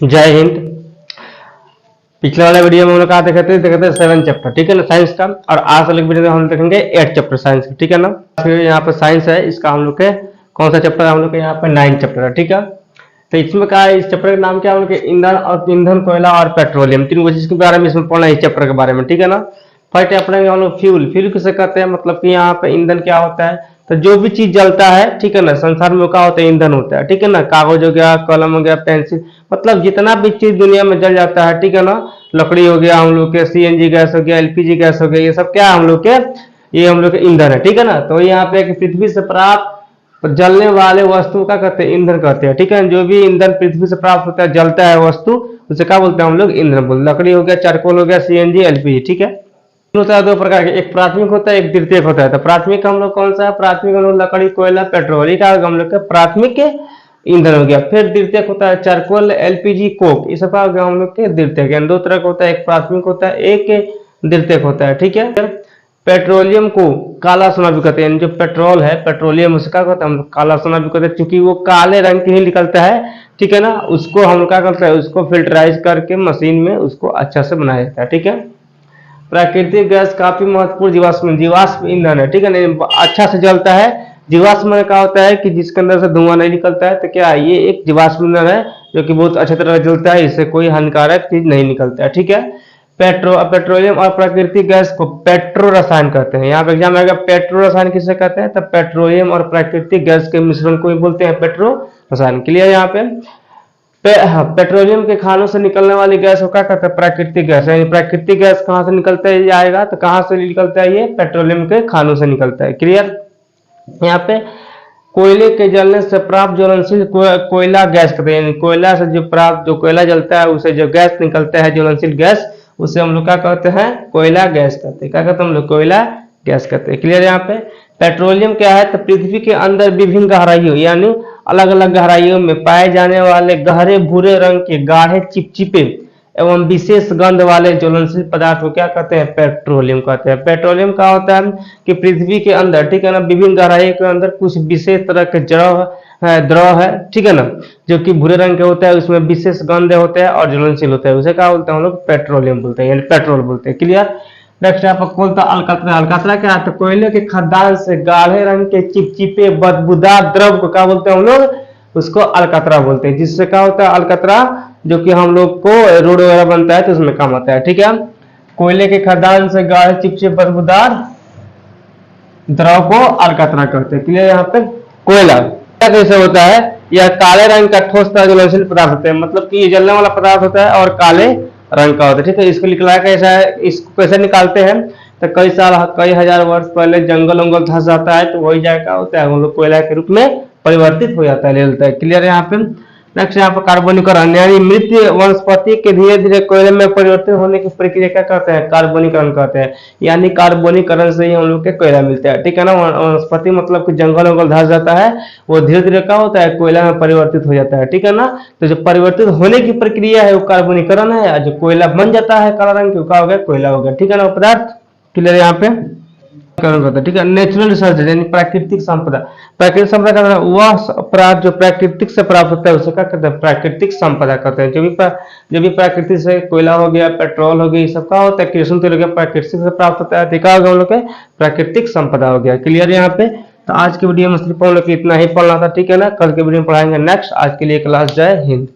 जय हिंद। पिछले वाले वीडियो में हम लोग कहा देखे थे 7 चैप्टर, ठीक है ना, साइंस का। और आज वाले वीडियो में हम देखेंगे 8 चैप्टर साइंस का, ठीक है ना। फिर यहाँ पर साइंस है, इसका हम लोग के कौन सा चैप्टर है, हम लोग के यहाँ पर 9 चैप्टर है, ठीक है। तो इसमें कहा है, इस चैप्टर का नाम क्या है, हम लोग के ईंधन, कोयला और पेट्रोलियम, तीन चीज के बारे में इसमें पढ़ना है, इस चैप्टर के बारे में, ठीक है ना। फर्स्ट चैप्टर में हम लोग फ्यूल किसे कहते हैं, मतलब कि यहाँ पे ईंधन क्या होता है। तो जो भी चीज जलता है, ठीक है ना, संसार में क्या होता है, ईंधन होता है, ठीक है ना। कागज हो गया, कलम हो गया, पेंसिल, मतलब जितना भी चीज दुनिया में जल जाता है, ठीक है ना। लकड़ी हो गया, हम लोग के सीएनजी गैस हो गया, एलपीजी गैस हो गया, ये सब क्या है हम लोग के, ये हम लोग के ईंधन है, ठीक है ना। तो यहाँ पे पृथ्वी से प्राप्त जलने वाले वस्तु का कहते हैं, ईंधन कहते हैं, ठीक है। जो भी ईंधन पृथ्वी से प्राप्त होता है, जलता है वस्तु, उसे क्या बोलते हैं हम लोग, ईंधन बोलते हैं। लकड़ी हो गया, चारकोल हो गया, सीएनजी, एलपीजी, ठीक है। होता है दो प्रकार के, एक प्राथमिक होता है, एक द्वितीयक होता है। तो प्राथमिक हम लोग कौन सा है, प्राथमिक हम लोग लकड़ी, कोयला, पेट्रोल, ये क्या हम लोग का प्राथमिक के ईंधन हो गया। फिर द्वितीयक होता है चारकोल, एलपीजी, कोक, ये सब का हो गया हम लोग के द्वितीयक। यानी दो तरह का होता है, एक प्राथमिक होता है, एक द्वितीयक होता है, ठीक है। पेट्रोलियम को काला सोना भी कहते हैं, जो पेट्रोल है, पेट्रोलियम उसका कहते हैं हम काला सोना भी कहते हैं, क्योंकि वो काले रंग के ही निकलता है, ठीक है ना। उसको हम क्या करते हैं, उसको फिल्टराइज करके मशीन में उसको अच्छा से बनाया जाता है, ठीक है। प्राकृतिक गैस काफी महत्वपूर्ण जीवाश्म ईंधन है, ठीक है ना, अच्छा से जलता है। जीवाश्म में क्या होता है कि जिसके अंदर से धुआं नहीं निकलता है, तो क्या ये एक जीवाश्म ईंधन है, जो कि बहुत अच्छी तरह जलता है, इससे कोई हानिकारक चीज नहीं निकलता है, ठीक है। पेट्रोलियम और प्राकृतिक गैस को पेट्रो रसायन कहते हैं। यहाँ पे एग्जाम आएगा, पेट्रो रसायन किसे कहते हैं, तो पेट्रोलियम और प्राकृतिक गैस के मिश्रण को भी बोलते हैं पेट्रो रसायन। क्लियर यहाँ पे। पेट्रोलियम के खानों से निकलने वाली गैस को क्या कहते हैं, प्राकृतिक गैस। यानी प्राकृतिक गैस कहाँ से निकलता है, आएगा तो कहाँ से निकलता है, ये पेट्रोलियम के खानों से निकलता है। क्लियर। यहाँ पे कोयले के जलने से प्राप्त ज्वलनशील कोयला गैस कहते हैं। कोयला से जो प्राप्त जो कोयला जलता है, उसे जो गैस निकलता है, ज्वलनशील गैस, उसे हम लोग क्या कहते हैं, कोयला गैस कहते हैं। क्या कहते हैं हम लोग, कोयला गैस कहते हैं। क्लियर। यहाँ पे पेट्रोलियम क्या है, तो पृथ्वी के अंदर विभिन्न गहराइयों, यानी अलग अलग गहराइयों में पाए जाने वाले गहरे भूरे रंग के गाढ़े चिपचिपे एवं विशेष गंध वाले ज्वलनशील पदार्थ को क्या कहते हैं, पेट्रोलियम कहते हैं। पेट्रोलियम का होता है कि पृथ्वी के अंदर, ठीक है ना, विभिन्न गहराइयों के अंदर कुछ विशेष तरह के द्रव है, ठीक है ना, जो कि भूरे रंग के होता है, उसमें विशेष गंध होते हैं और ज्वलनशील होता है, उसे क्या बोलते हैं हम लोग, पेट्रोलियम बोलते हैं, यानी पेट्रोल बोलते हैं। क्लियर। नेक्स्ट यहाँ पर कोलता अलकतरा। अलकतरा क्या है, तो कोयले के खदान से गाढ़े रंग के चिपचिपे बदबूदार द्रव को क्या बोलते हैं हम लोग, उसको अलकतरा बोलते हैं। जिससे क्या होता है, अलकतरा, जो कि हम लोग को रोड वगैरह बनता है तो उसमें काम आता है, ठीक है। कोयले के खदान से गाढ़े चिपचिपे बदबूदार द्रव को अलकतरा कहते हैं। क्लियर। यहाँ पे कोयला कैसे होता है, यह काले रंग का ठोस तरल ज्वलनशील पदार्थ होता है, मतलब कि ये जलने वाला पदार्थ होता है और काले रंग का होता है, ठीक है। इसको निकला कैसा है, इसको कैसे निकालते हैं, तो कई हजार वर्ष पहले जंगल वंगल धस जाता है, तो वही जाएगा होता है, हम लोग कोयला के रूप में परिवर्तित हो जाता है, ले लेता है। क्लियर। यहाँ पे नेक्स्ट यहाँ पर कार्बनिकरण, यानी मृत वनस्पति के धीरे धीरे कोयले में परिवर्तित होने की प्रक्रिया क्या कहते हैं, कार्बनिकरण कहते हैं। यानी कार्बनिकरण से ही हम लोग के कोयला मिलता है, ठीक है ना। वनस्पति मतलब कि जंगल वंगल धस जाता है, वो धीरे धीरे क्या होता है, कोयला में परिवर्तित हो जाता है, ठीक है ना। तो जो परिवर्तित होने की प्रक्रिया है वो कार्बनिकरण है, जो कोयला बन जाता है काला रंग का, हो गया कोयला हो गया, ठीक है ना, पदार्थ। क्लियर। यहाँ पे ठीक है। नेचुरल रिसोर्सेज यानी प्राकृतिक संपदा। प्राकृतिक संपदा का वह अपराध जो प्राकृतिक से प्राप्त होता है, उसे क्या कहते हैं, प्राकृतिक संपदा कहते हैं। जो भी प्राकृतिक से कोयला हो गया, पेट्रोल हो गया, ये सब का होता है, कृषि तेल हो गया, प्राकृतिक से प्राप्त होता है, देखा होगा हम लोग के प्राकृतिक संपदा हो गया। क्लियर। यहाँ पे तो आज की वीडियो में सिर्फ हम लोग इतना ही पढ़ना था, ठीक है ना। कल के वीडियो में पढ़ाएंगे नेक्स्ट। आज के लिए क्लास, जय हिंद।